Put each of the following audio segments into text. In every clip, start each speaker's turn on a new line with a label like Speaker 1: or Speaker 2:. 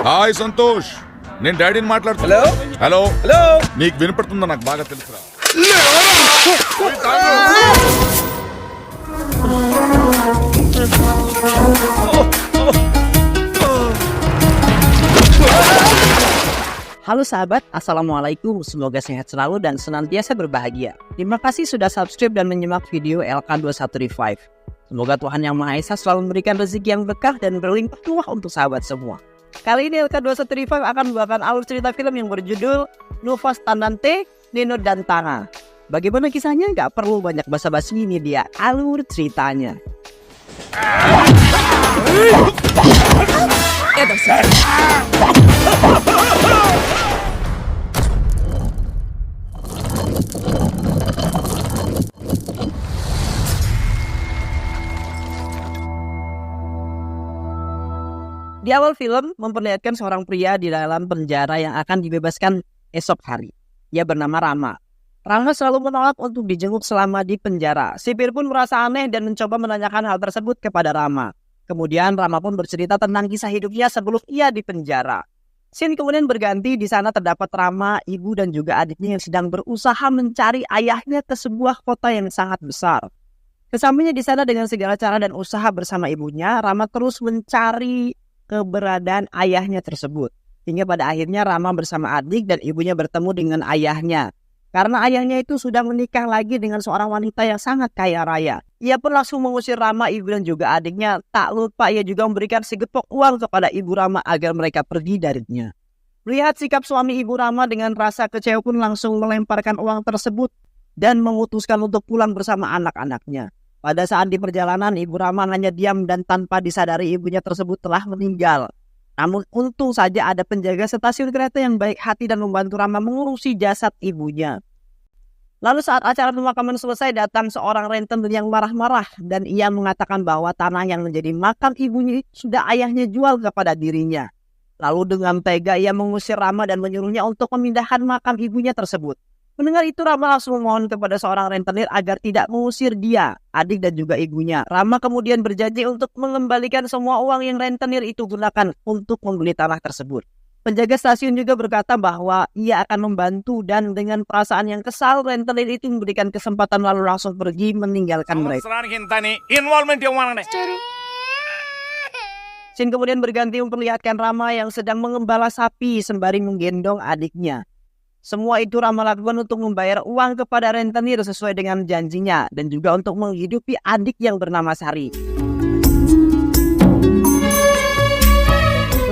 Speaker 1: హాయ్ సంతోష్, నేను డాడీని మాట్లాడుతున్నా. హలో హలో, నీకు వినపడుతుందో నాకు బాగా తెలుసురా.
Speaker 2: Halo sahabat, Assalamualaikum. Semoga sehat selalu dan senantiasa berbahagia. Terima kasih sudah subscribe dan menyimak video LK21 Revive. Semoga Tuhan Yang Maha Esa selalu memberikan rezeki yang berkah dan berlimpah ruah untuk sahabat semua. Kali ini LK21 Revive akan membawakan alur cerita film yang berjudul Nova Standante, Nino dan Tana. Bagaimana kisahnya? Gak perlu banyak basa-basi, ini dia alur ceritanya. Di awal film memperlihatkan seorang pria di dalam penjara yang akan dibebaskan esok hari. Ia bernama Rama. Rama selalu menolak untuk dijenguk selama di penjara. Sipir pun merasa aneh dan mencoba menanyakan hal tersebut kepada Rama. Kemudian Rama pun bercerita tentang kisah hidupnya sebelum ia di penjara. Scene kemudian berganti, di sana terdapat Rama, ibu dan juga adiknya yang sedang berusaha mencari ayahnya ke sebuah kota yang sangat besar. Kesampingnya di sana dengan segala cara dan usaha bersama ibunya, Rama terus mencari keberadaan ayahnya tersebut. Hingga pada akhirnya Rama bersama adik dan ibunya bertemu dengan ayahnya. Karena ayahnya itu sudah menikah lagi dengan seorang wanita yang sangat kaya raya. Ia pun langsung mengusir Rama, ibu dan juga adiknya. Tak lupa ia juga memberikan segepok uang kepada ibu Rama agar mereka pergi darinya. Melihat sikap suami ibu Rama dengan rasa kecewa pun langsung melemparkan uang tersebut dan memutuskan untuk pulang bersama anak-anaknya. Pada saat di perjalanan, ibu Rama hanya diam dan tanpa disadari ibunya tersebut telah meninggal. Namun untung saja ada penjaga stasiun kereta yang baik hati dan membantu Rama mengurusi jasad ibunya. Lalu saat acara pemakaman selesai, datang seorang rentenir yang marah-marah dan ia mengatakan bahwa tanah yang menjadi makam ibunya sudah ayahnya jual kepada dirinya. Lalu dengan tega ia mengusir Rama dan menyuruhnya untuk memindahkan makam ibunya tersebut. Mendengar itu Rama langsung memohon kepada seorang rentenir agar tidak mengusir dia, adik dan juga ibunya. Rama kemudian berjanji untuk mengembalikan semua uang yang rentenir itu gunakan untuk membeli tanah tersebut. Penjaga stasiun juga berkata bahwa ia akan membantu dan dengan perasaan yang kesal rentenir itu memberikan kesempatan lalu langsung pergi meninggalkan mereka. Scene kemudian berganti memperlihatkan Rama yang sedang mengembala sapi sembari menggendong adiknya. Semua itu Rama lakukan untuk membayar uang kepada rentenir sesuai dengan janjinya dan juga untuk menghidupi adik yang bernama Sari.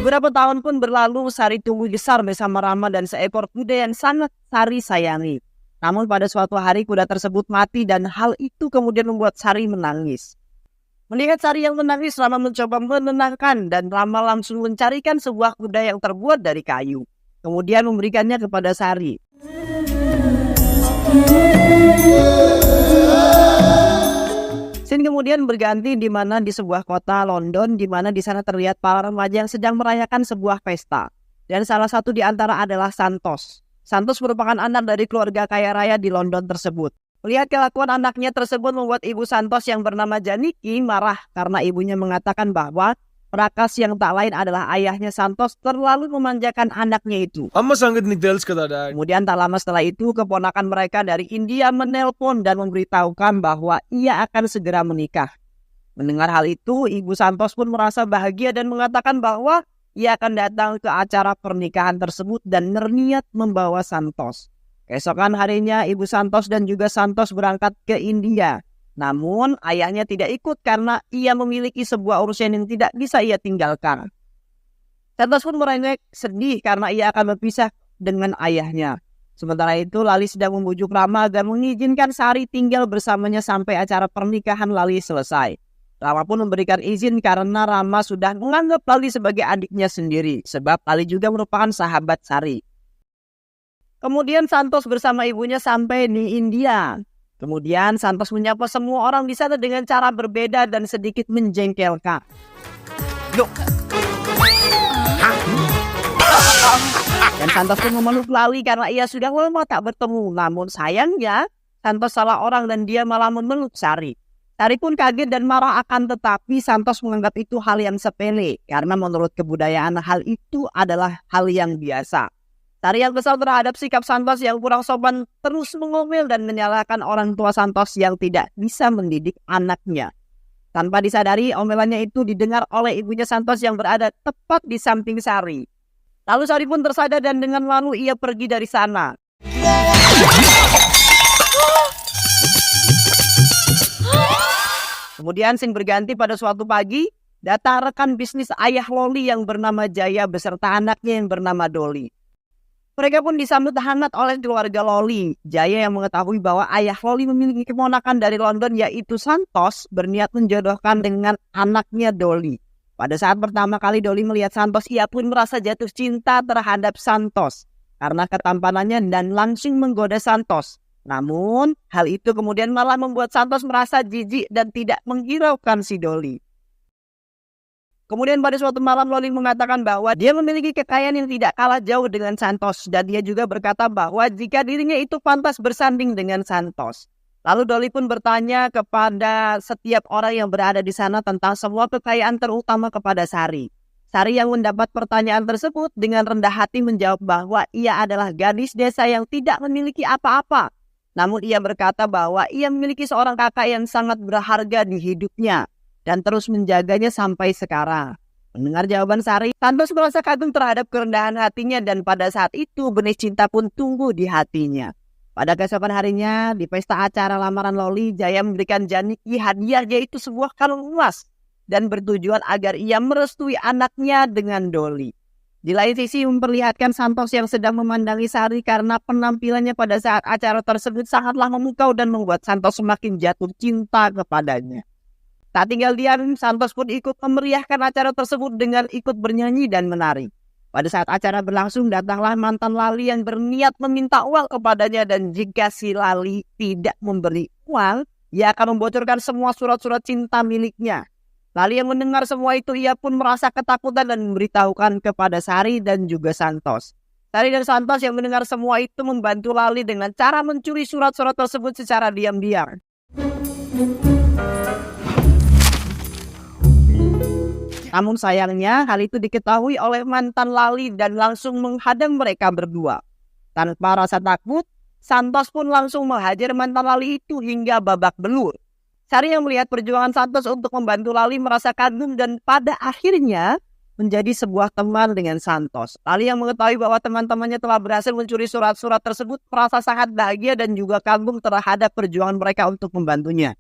Speaker 2: Beberapa tahun pun berlalu, Sari tumbuh besar bersama Rama dan seekor kuda yang sangat Sari sayangi. Namun pada suatu hari kuda tersebut mati dan hal itu kemudian membuat Sari menangis. Melihat Sari yang menangis, Rama mencoba menenangkan dan Rama langsung mencarikan sebuah kuda yang terbuat dari kayu. Kemudian memberikannya kepada Sari. Scene kemudian berganti di mana di sebuah kota London, di mana di sana terlihat para remaja yang sedang merayakan sebuah pesta. Dan salah satu di antara adalah Santos. Santos merupakan anak dari keluarga kaya raya di London tersebut. Melihat kelakuan anaknya tersebut membuat ibu Santos yang bernama Janiki marah karena ibunya mengatakan bahwa Prakas yang tak lain adalah ayahnya Santos terlalu memanjakan anaknya itu. Kemudian tak lama setelah itu keponakan mereka dari India menelpon dan memberitahukan bahwa ia akan segera menikah. Mendengar hal itu, ibu Santos pun merasa bahagia dan mengatakan bahwa ia akan datang ke acara pernikahan tersebut dan berniat membawa Santos. Keesokan harinya ibu Santos dan juga Santos berangkat ke India. Namun ayahnya tidak ikut karena ia memiliki sebuah urusan yang tidak bisa ia tinggalkan. Santos pun merengek sedih karena ia akan berpisah dengan ayahnya. Sementara itu Lali sedang membujuk Rama agar mengizinkan Sari tinggal bersamanya sampai acara pernikahan Lali selesai. Rama pun memberikan izin karena Rama sudah menganggap Lali sebagai adiknya sendiri, sebab Lali juga merupakan sahabat Sari. Kemudian Santos bersama ibunya sampai di India. Kemudian Santos menyapa semua orang di sana dengan cara berbeda dan sedikit menjengkelkan. Loh. Dan Santos pun memeluk Lali karena ia sudah lama tak bertemu. Namun sayangnya Santos salah orang dan dia malah memeluk Sari. Sari pun kaget dan marah, akan tetapi Santos menganggap itu hal yang sepele karena menurut kebudayaan hal itu adalah hal yang biasa. Sari yang kesal terhadap sikap Santos yang kurang sopan terus mengomel dan menyalahkan orang tua Santos yang tidak bisa mendidik anaknya. Tanpa disadari, omelannya itu didengar oleh ibunya Santos yang berada tepat di samping Sari. Lalu Sari pun tersadar dan dengan malu ia pergi dari sana. Kemudian scene berganti pada suatu pagi, datang rekan bisnis ayah Loli yang bernama Jaya beserta anaknya yang bernama Doli. Mereka pun disambut hangat oleh keluarga Loli. Jaya yang mengetahui bahwa ayah Loli memiliki keponakan dari London yaitu Santos berniat menjodohkan dengan anaknya Doli. Pada saat pertama kali Doli melihat Santos, ia pun merasa jatuh cinta terhadap Santos karena ketampanannya dan langsung menggoda Santos. Namun, hal itu kemudian malah membuat Santos merasa jijik dan tidak menghiraukan si Doli. Kemudian pada suatu malam Loli mengatakan bahwa dia memiliki kekayaan yang tidak kalah jauh dengan Santos. Dan dia juga berkata bahwa jika dirinya itu pantas bersanding dengan Santos. Lalu Doli pun bertanya kepada setiap orang yang berada di sana tentang semua kekayaan terutama kepada Sari. Sari yang mendapat pertanyaan tersebut dengan rendah hati menjawab bahwa ia adalah gadis desa yang tidak memiliki apa-apa. Namun ia berkata bahwa ia memiliki seorang kakak yang sangat berharga di hidupnya dan terus menjaganya sampai sekarang. Mendengar jawaban Sari, Santos merasa kagum terhadap kerendahan hatinya dan pada saat itu benih cinta pun tumbuh di hatinya. Pada keesokan harinya, di pesta acara lamaran Loli, Jaya memberikan Janiki hadiah yaitu sebuah kalung emas dan bertujuan agar ia merestui anaknya dengan Doli. Di lain sisi memperlihatkan Santos yang sedang memandangi Sari karena penampilannya pada saat acara tersebut sangatlah memukau dan membuat Santos semakin jatuh cinta kepadanya. Tak tinggal diam, Santos pun ikut memeriahkan acara tersebut dengan ikut bernyanyi dan menari. Pada saat acara berlangsung, datanglah mantan Lali yang berniat meminta uang kepadanya dan jika si Lali tidak memberi uang, ia akan membocorkan semua surat-surat cinta miliknya. Lali yang mendengar semua itu, ia pun merasa ketakutan dan memberitahukan kepada Sari dan juga Santos. Sari dan Santos yang mendengar semua itu membantu Lali dengan cara mencuri surat-surat tersebut secara diam-diam. Namun sayangnya hal itu diketahui oleh mantan Lali dan langsung menghadang mereka berdua. Tanpa rasa takut, Santos pun langsung menghajar mantan Lali itu hingga babak belur. Sari yang melihat perjuangan Santos untuk membantu Lali merasa kagum dan pada akhirnya menjadi sebuah teman dengan Santos. Lali yang mengetahui bahwa teman-temannya telah berhasil mencuri surat-surat tersebut merasa sangat bahagia dan juga kagum terhadap perjuangan mereka untuk membantunya.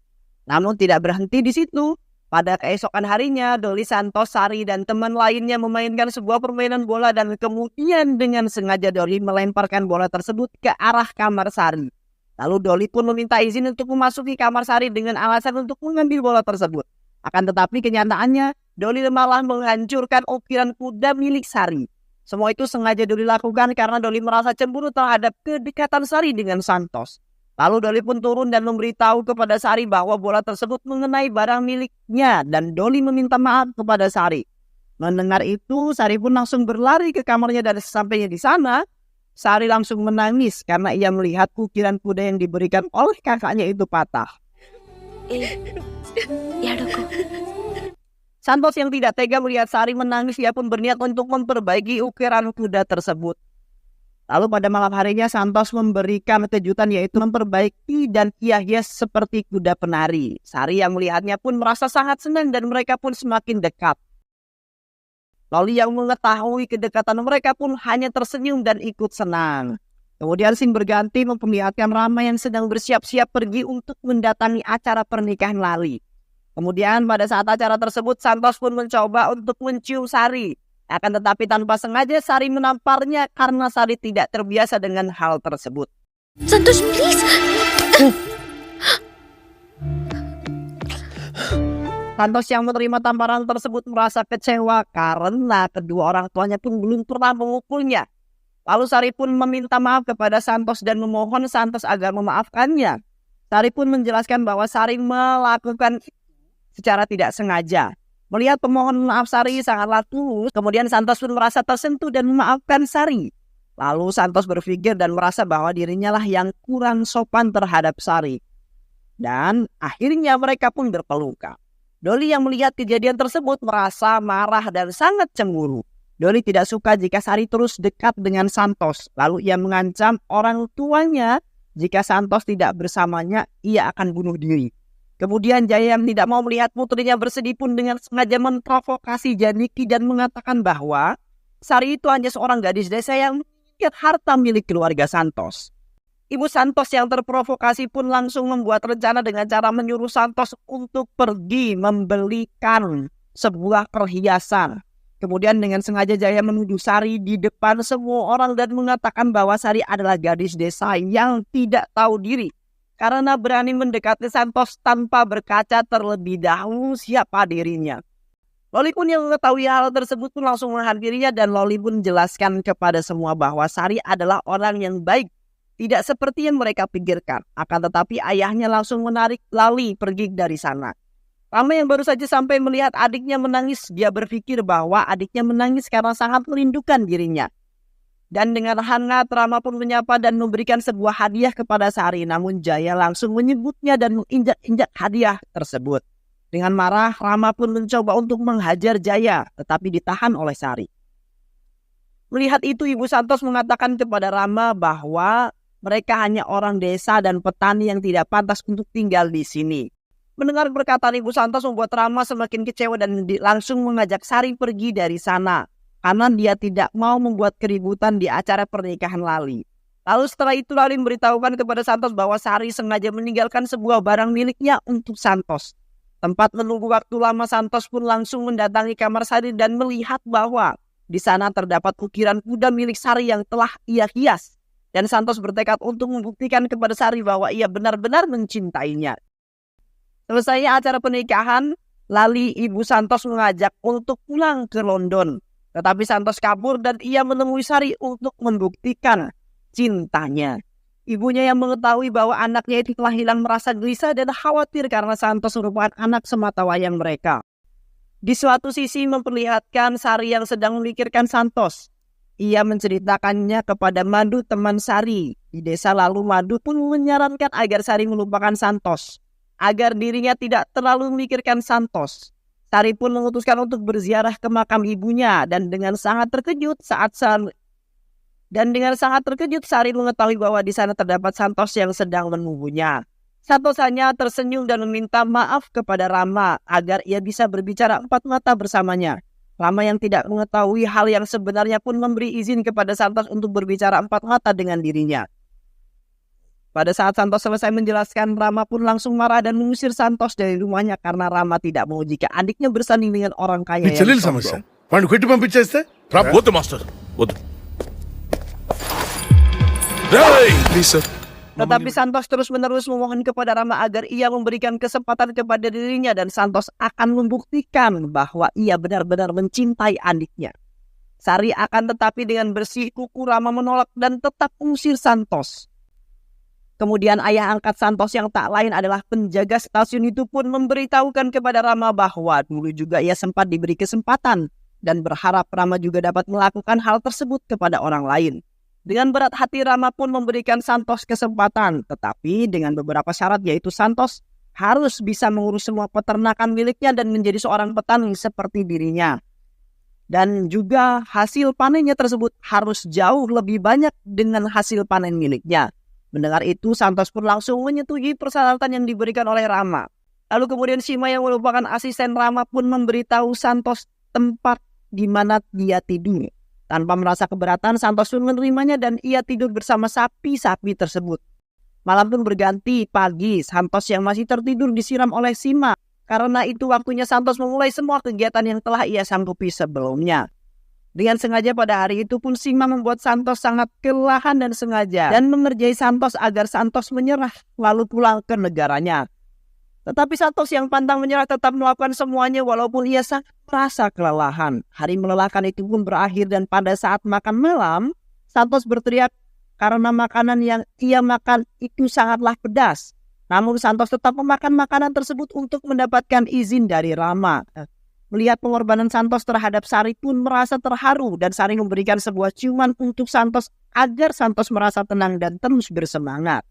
Speaker 2: Namun tidak berhenti di situ. Pada keesokan harinya, Doli, Santos, Sari, dan teman lainnya memainkan sebuah permainan bola dan kemudian dengan sengaja Doli melemparkan bola tersebut ke arah kamar Sari. Lalu Doli pun meminta izin untuk memasuki kamar Sari dengan alasan untuk mengambil bola tersebut. Akan tetapi kenyataannya, Doli malah menghancurkan ukiran kuda milik Sari. Semua itu sengaja Doli lakukan karena Doli merasa cemburu terhadap kedekatan Sari dengan Santos. Lalu Doli pun turun dan memberitahu kepada Sari bahwa bola tersebut mengenai barang miliknya dan Doli meminta maaf kepada Sari. Mendengar itu, Sari pun langsung berlari ke kamarnya dan sesampainya di sana, Sari langsung menangis karena ia melihat ukiran kuda yang diberikan oleh kakaknya itu patah. Santos yang tidak tega melihat Sari menangis, ia pun berniat untuk memperbaiki ukiran kuda tersebut. Lalu pada malam harinya Santos memberikan kejutan yaitu memperbaiki dan hias seperti kuda penari. Sari yang melihatnya pun merasa sangat senang dan mereka pun semakin dekat. Loli yang mengetahui kedekatan mereka pun hanya tersenyum dan ikut senang. Kemudian scene berganti memperlihatkan Rama yang sedang bersiap-siap pergi untuk mendatangi acara pernikahan Lali. Kemudian pada saat acara tersebut Santos pun mencoba untuk mencium Sari. Akan tetapi tanpa sengaja Sari menamparnya karena Sari tidak terbiasa dengan hal tersebut.
Speaker 3: Santos, please.
Speaker 2: Santos yang menerima tamparan tersebut merasa kecewa karena kedua orang tuanya pun belum pernah memukulnya. Lalu Sari pun meminta maaf kepada Santos dan memohon Santos agar memaafkannya. Sari pun menjelaskan bahwa Sari melakukan secara tidak sengaja. Melihat pemohon maaf Sari sangatlah tulus, kemudian Santos pun merasa tersentuh dan memaafkan Sari. Lalu Santos berpikir dan merasa bahwa dirinya lah yang kurang sopan terhadap Sari. Dan akhirnya mereka pun berpelukan. Dolly yang melihat kejadian tersebut merasa marah dan sangat cemburu. Dolly tidak suka jika Sari terus dekat dengan Santos. Lalu ia mengancam orang tuanya jika Santos tidak bersamanya, ia akan bunuh diri. Kemudian Jaya yang tidak mau melihat putrinya bersedih pun dengan sengaja memprovokasi Janiki dan mengatakan bahwa Sari itu hanya seorang gadis desa yang menginginkan harta milik keluarga Santos. Ibu Santos yang terprovokasi pun langsung membuat rencana dengan cara menyuruh Santos untuk pergi membelikan sebuah perhiasan. Kemudian dengan sengaja Jaya menuduh Sari di depan semua orang dan mengatakan bahwa Sari adalah gadis desa yang tidak tahu diri karena berani mendekati Santos tanpa berkaca terlebih dahulu siapa dirinya. Loli pun yang mengetahui hal tersebut pun langsung menghampirinya dan Loli pun menjelaskan kepada semua bahwa Sari adalah orang yang baik. Tidak seperti yang mereka pikirkan. Akan tetapi ayahnya langsung menarik Lali pergi dari sana. Rama yang baru saja sampai melihat adiknya menangis. Dia berpikir bahwa adiknya menangis karena sangat merindukan dirinya. Dan dengan hangat Rama pun menyapa dan memberikan sebuah hadiah kepada Sari. Namun Jaya langsung menyebutnya dan menginjak-injak hadiah tersebut. Dengan marah Rama pun mencoba untuk menghajar Jaya. Tetapi ditahan oleh Sari. Melihat itu Ibu Santos mengatakan kepada Rama bahwa mereka hanya orang desa dan petani yang tidak pantas untuk tinggal di sini. Mendengar perkataan Ibu Santos membuat Rama semakin kecewa dan langsung mengajak Sari pergi dari sana. Karena dia tidak mau membuat keributan di acara pernikahan Lali. Lalu setelah itu Lali memberitahukan kepada Santos bahwa Sari sengaja meninggalkan sebuah barang miliknya untuk Santos. Tempat menunggu waktu lama Santos pun langsung mendatangi kamar Sari dan melihat bahwa di sana terdapat ukiran kuda milik Sari yang telah ia hias. Dan Santos bertekad untuk membuktikan kepada Sari bahwa ia benar-benar mencintainya. Selesainya acara pernikahan, Lali Ibu Santos mengajak untuk pulang ke London. Tetapi Santos kabur dan ia menemui Sari untuk membuktikan cintanya. Ibunya yang mengetahui bahwa anaknya itu telah hilang merasa gelisah dan khawatir karena Santos merupakan anak sematawayang mereka. Di suatu sisi memperlihatkan Sari yang sedang memikirkan Santos. Ia menceritakannya kepada Madu teman Sari di desa lalu Madu pun menyarankan agar Sari melupakan Santos. Agar dirinya tidak terlalu memikirkan Santos. Sari pun memutuskan untuk berziarah ke makam ibunya dan dengan sangat terkejut Sari mengetahui bahwa di sana terdapat Santos yang sedang menunggunya. Santos hanya tersenyum dan meminta maaf kepada Rama agar ia bisa berbicara empat mata bersamanya. Rama yang tidak mengetahui hal yang sebenarnya pun memberi izin kepada Santos untuk berbicara empat mata dengan dirinya. Pada saat Santos selesai menjelaskan, Rama pun langsung marah dan mengusir Santos dari rumahnya karena Rama tidak mau jika adiknya bersanding dengan orang kaya yang
Speaker 3: చెల్లెలు
Speaker 2: sombong.
Speaker 3: సమస్య వాడిని కొట్టి పంపించేస్తే
Speaker 1: వద్దు మాస్టర్ వద్దు. రేయ్!
Speaker 3: Please sir
Speaker 2: Tetapi Santos terus-menerus memohon kepada Rama agar ia memberikan kesempatan kepada dirinya dan Santos akan membuktikan bahwa ia benar-benar mencintai adiknya. Sari akan tetapi dengan bersih kuku Rama menolak dan tetap mengusir Santos. Kemudian ayah angkat Santos yang tak lain adalah penjaga stasiun itu pun memberitahukan kepada Rama bahwa dulu juga ia sempat diberi kesempatan dan berharap Rama juga dapat melakukan hal tersebut kepada orang lain. Dengan berat hati Rama pun memberikan Santos kesempatan, tetapi dengan beberapa syarat yaitu Santos harus bisa mengurus semua peternakan miliknya dan menjadi seorang petani seperti dirinya. Dan juga hasil panennya tersebut harus jauh lebih banyak dengan hasil panen miliknya. Mendengar itu, Santos pun langsung menyetujui persyaratan yang diberikan oleh Rama. Lalu kemudian Sima yang merupakan asisten Rama pun memberitahu Santos tempat di mana dia tidur. Tanpa merasa keberatan, Santos pun menerimanya dan ia tidur bersama sapi-sapi tersebut. Malam pun berganti, pagi Santos yang masih tertidur disiram oleh Sima. Karena itu waktunya Santos memulai semua kegiatan yang telah ia sanggupi sebelumnya. Dengan sengaja pada hari itu pun Sima membuat Santos sangat kelelahan dan sengaja dan mengerjai Santos agar Santos menyerah lalu pulang ke negaranya. Tetapi Santos yang pantang menyerah tetap melakukan semuanya walaupun ia sangat merasa kelelahan. Hari melelahkan itu pun berakhir dan pada saat makan malam, Santos berteriak karena makanan yang ia makan itu sangatlah pedas. Namun Santos tetap memakan makanan tersebut untuk mendapatkan izin dari Rama. Melihat pengorbanan Santos terhadap Sari pun merasa terharu dan Sari memberikan sebuah ciuman untuk Santos agar Santos merasa tenang dan terus bersemangat.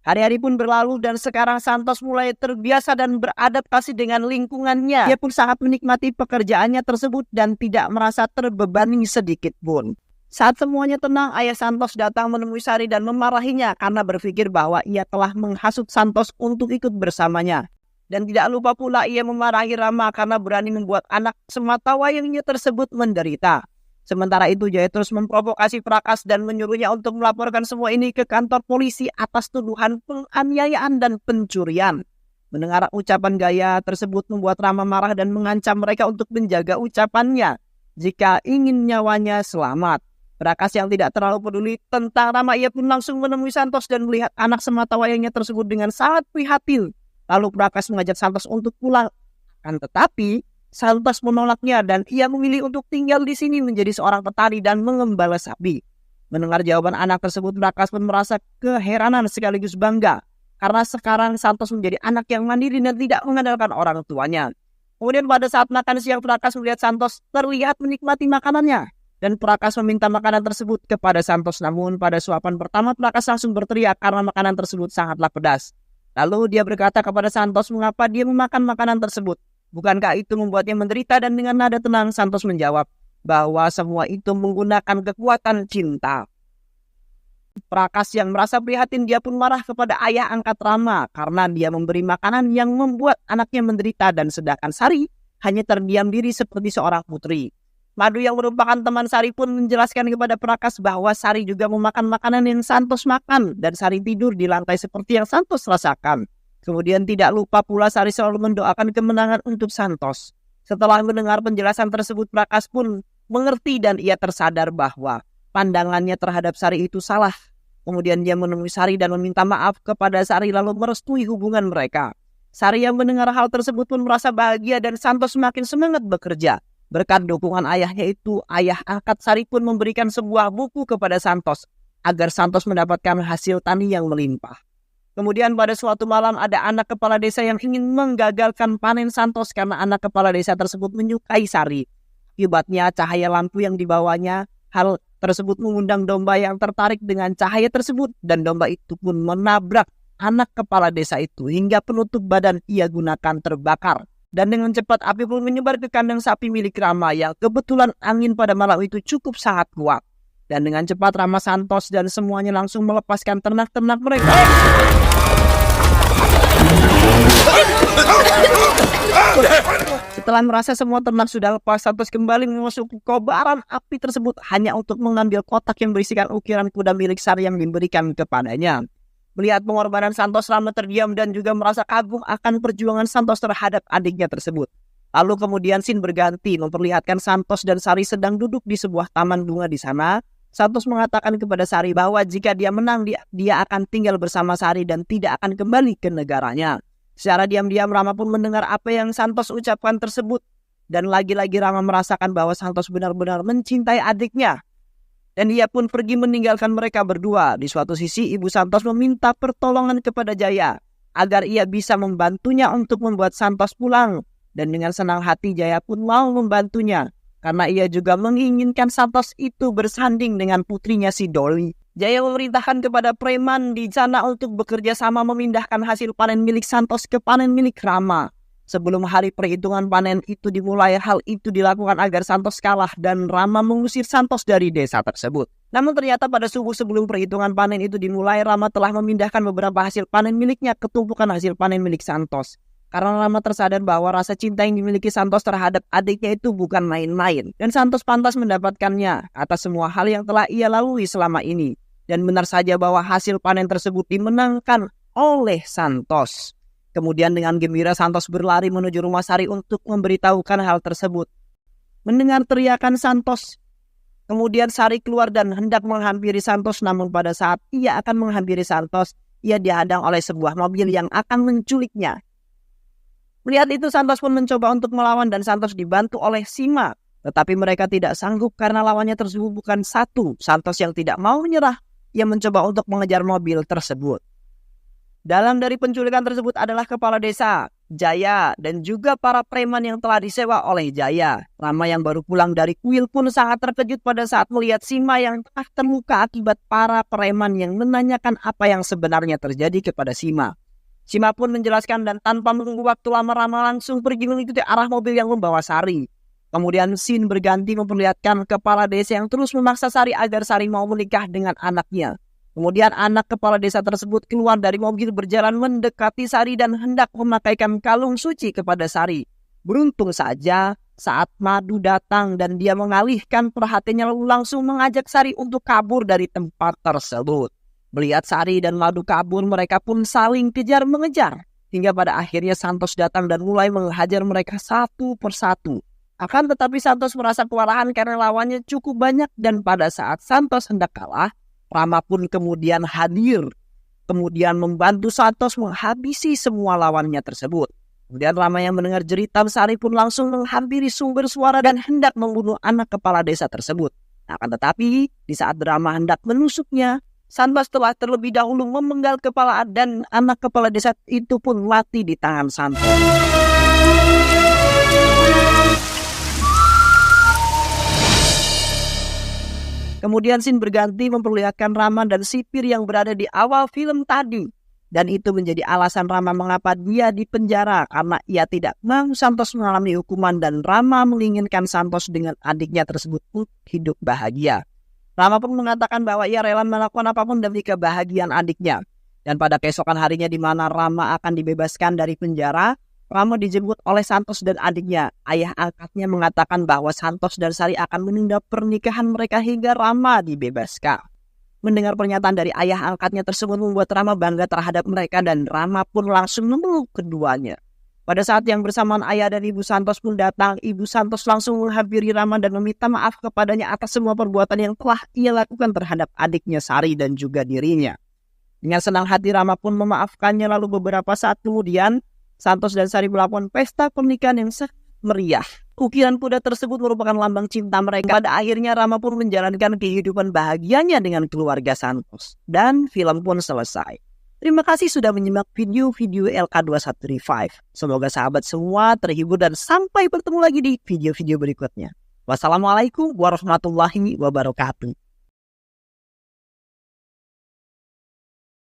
Speaker 2: Hari-hari pun berlalu dan sekarang Santos mulai terbiasa dan beradaptasi dengan lingkungannya. Dia pun sangat menikmati pekerjaannya tersebut dan tidak merasa terbebani sedikit pun. Saat semuanya tenang, ayah Santos datang menemui Sari dan memarahinya karena berpikir bahwa ia telah menghasut Santos untuk ikut bersamanya. Dan tidak lupa pula ia memarahi Rama karena berani membuat anak sematawayangnya tersebut menderita. Sementara itu Jaya terus memprovokasi Prakas dan menyuruhnya untuk melaporkan semua ini ke kantor polisi atas tuduhan penganiayaan dan pencurian. Mendengar ucapan Jaya tersebut membuat Rama marah dan mengancam mereka untuk menjaga ucapannya jika ingin nyawanya selamat. Prakas yang tidak terlalu peduli tentang Rama, ia pun langsung menemui Santos dan melihat anak sematawayangnya tersebut dengan sangat prihatin. Lalu Prakas mengajak Santos untuk pulang. Akan tetapi Santos menolaknya dan ia memilih untuk tinggal di sini menjadi seorang petani dan mengembala sapi. Mendengar jawaban anak tersebut, Prakas pun merasa keheranan sekaligus bangga karena sekarang Santos menjadi anak yang mandiri dan tidak mengandalkan orang tuanya. Kemudian pada saat makan siang, Prakas melihat Santos terlihat menikmati makanannya dan Prakas meminta makanan tersebut kepada Santos. Namun pada suapan pertama Prakas langsung berteriak karena makanan tersebut sangatlah pedas. Lalu dia berkata kepada Santos mengapa dia memakan makanan tersebut. Bukankah itu membuatnya menderita? Dan dengan nada tenang Santos menjawab bahwa semua itu menggunakan kekuatan cinta. Prakas yang merasa prihatin dia pun marah kepada ayah angkat Rama karena dia memberi makanan yang membuat anaknya menderita dan sedangkan Sari hanya terdiam diri seperti seorang putri. Madu yang merupakan teman Sari pun menjelaskan kepada Prakas bahwa Sari juga memakan makanan yang Santos makan dan Sari tidur di lantai seperti yang Santos rasakan. Kemudian tidak lupa pula Sari selalu mendoakan kemenangan untuk Santos. Setelah mendengar penjelasan tersebut, Prakas pun mengerti dan ia tersadar bahwa pandangannya terhadap Sari itu salah. Kemudian dia menemui Sari dan meminta maaf kepada Sari lalu merestui hubungan mereka. Sari yang mendengar hal tersebut pun merasa bahagia dan Santos semakin semangat bekerja. Berkat dukungan ayahnya itu, ayah angkat Sari pun memberikan sebuah buku kepada Santos agar Santos mendapatkan hasil tani yang melimpah. Kemudian pada suatu malam ada anak kepala desa yang ingin menggagalkan panen Santos karena anak kepala desa tersebut menyukai Sari. Akibatnya cahaya lampu yang dibawanya, hal tersebut mengundang domba yang tertarik dengan cahaya tersebut dan domba itu pun menabrak anak kepala desa itu hingga penutup badan ia gunakan terbakar. Dan dengan cepat api pun menyebar ke kandang sapi milik Rama yang kebetulan angin pada malam itu cukup sangat kuat. Dan dengan cepat Rama, Santos dan semuanya langsung melepaskan ternak-ternak mereka. Setelah merasa semua ternak sudah lepas, Santos kembali memasuki kobaran api tersebut hanya untuk mengambil kotak yang berisikan ukiran kuda milik Sari yang diberikan kepadanya. Melihat pengorbanan Santos, Rama terdiam dan juga merasa kagum akan perjuangan Santos terhadap adiknya tersebut. Lalu kemudian scene berganti memperlihatkan Santos dan Sari sedang duduk di sebuah taman bunga di sana. Santos mengatakan kepada Sari bahwa jika dia menang, dia akan tinggal bersama Sari dan tidak akan kembali ke negaranya. Secara diam-diam Rama pun mendengar apa yang Santos ucapkan tersebut. Dan lagi-lagi Rama merasakan bahwa Santos benar-benar mencintai adiknya. Dan ia pun pergi meninggalkan mereka berdua. Di suatu sisi ibu Santos meminta pertolongan kepada Jaya agar ia bisa membantunya untuk membuat Santos pulang. Dan dengan senang hati Jaya pun mau membantunya karena ia juga menginginkan Santos itu bersanding dengan putrinya si Doli. Jaya memerintahkan kepada preman di sana untuk bekerja sama memindahkan hasil panen milik Santos ke panen milik Rama. Sebelum hari perhitungan panen itu dimulai, hal itu dilakukan agar Santos kalah dan Rama mengusir Santos dari desa tersebut. Namun ternyata pada subuh sebelum perhitungan panen itu dimulai, Rama telah memindahkan beberapa hasil panen miliknya ke tumpukan hasil panen milik Santos. Karena Rama tersadar bahwa rasa cinta yang dimiliki Santos terhadap adiknya itu bukan main-main. Dan Santos pantas mendapatkannya atas semua hal yang telah ia lalui selama ini. Dan benar saja bahwa hasil panen tersebut dimenangkan oleh Santos. Kemudian dengan gembira Santos berlari menuju rumah Sari untuk memberitahukan hal tersebut. Mendengar teriakan Santos, kemudian Sari keluar dan hendak menghampiri Santos. Namun pada saat ia akan menghampiri Santos, ia dihadang oleh sebuah mobil yang akan menculiknya. Melihat itu Santos pun mencoba untuk melawan dan Santos dibantu oleh Sima. Tetapi mereka tidak sanggup karena lawannya tersebut bukan satu. Santos yang tidak mau menyerah, ia mencoba untuk mengejar mobil tersebut. Dalam dari penculikan tersebut adalah kepala desa Jaya, dan juga para preman yang telah disewa oleh Jaya. Rama yang baru pulang dari kuil pun sangat terkejut pada saat melihat Sima yang tengah terluka akibat para preman yang menanyakan apa yang sebenarnya terjadi kepada Sima. Sima pun menjelaskan dan tanpa menunggu waktu lama Rama langsung pergi mengikuti arah mobil yang membawa Sari. Kemudian scene berganti memperlihatkan kepala desa yang terus memaksa Sari agar Sari mau menikah dengan anaknya. Kemudian anak kepala desa tersebut keluar dari mobil berjalan mendekati Sari dan hendak memakaikan kalung suci kepada Sari. Beruntung saja saat Madu datang dan dia mengalihkan perhatiannya lalu langsung mengajak Sari untuk kabur dari tempat tersebut. Melihat Sari dan Madu kabur, mereka pun saling kejar mengejar. Hingga pada akhirnya Santos datang dan mulai menghajar mereka satu persatu. Akan tetapi Santos merasa kewalahan karena lawannya cukup banyak dan pada saat Santos hendak kalah, Rama pun kemudian hadir. Kemudian membantu Santos menghabisi semua lawannya tersebut. Kemudian Rama yang mendengar jeritan Sari pun langsung menghampiri sumber suara dan hendak membunuh anak kepala desa tersebut. Akan tetapi di saat Rama hendak menusuknya, Santos telah terlebih dahulu memenggal kepala dan anak kepala desa itu pun mati di tangan Santos. Kemudian scene berganti memperlihatkan Rama dan sipir yang berada di awal film tadi. Dan itu menjadi alasan Rama mengapa dia dipenjara karena ia tidak mau Santos mengalami hukuman dan Rama menginginkan Santos dengan adiknya tersebut hidup bahagia. Rama pun mengatakan bahwa ia rela melakukan apapun demi kebahagiaan adiknya. Dan pada keesokan harinya di mana Rama akan dibebaskan dari penjara, Rama dijemput oleh Santos dan adiknya. Ayah angkatnya mengatakan bahwa Santos dan Sari akan menunda pernikahan mereka hingga Rama dibebaskan. Mendengar pernyataan dari ayah angkatnya tersebut membuat Rama bangga terhadap mereka dan Rama pun langsung memeluk keduanya. Pada saat yang bersamaan ayah dan ibu Santos pun datang, ibu Santos langsung menghampiri Rama dan meminta maaf kepadanya atas semua perbuatan yang telah ia lakukan terhadap adiknya Sari dan juga dirinya. Dengan senang hati Rama pun memaafkannya lalu beberapa saat kemudian Santos dan Sari melakukan pesta pernikahan yang sangat meriah. Ukiran kuda tersebut merupakan lambang cinta mereka. Pada akhirnya Rama pun menjalankan kehidupan bahagianya dengan keluarga Santos. Dan film pun selesai. Terima kasih sudah menyimak video-video LK2135. Semoga sahabat semua terhibur dan sampai bertemu lagi di video-video berikutnya. Wassalamualaikum warahmatullahi wabarakatuh.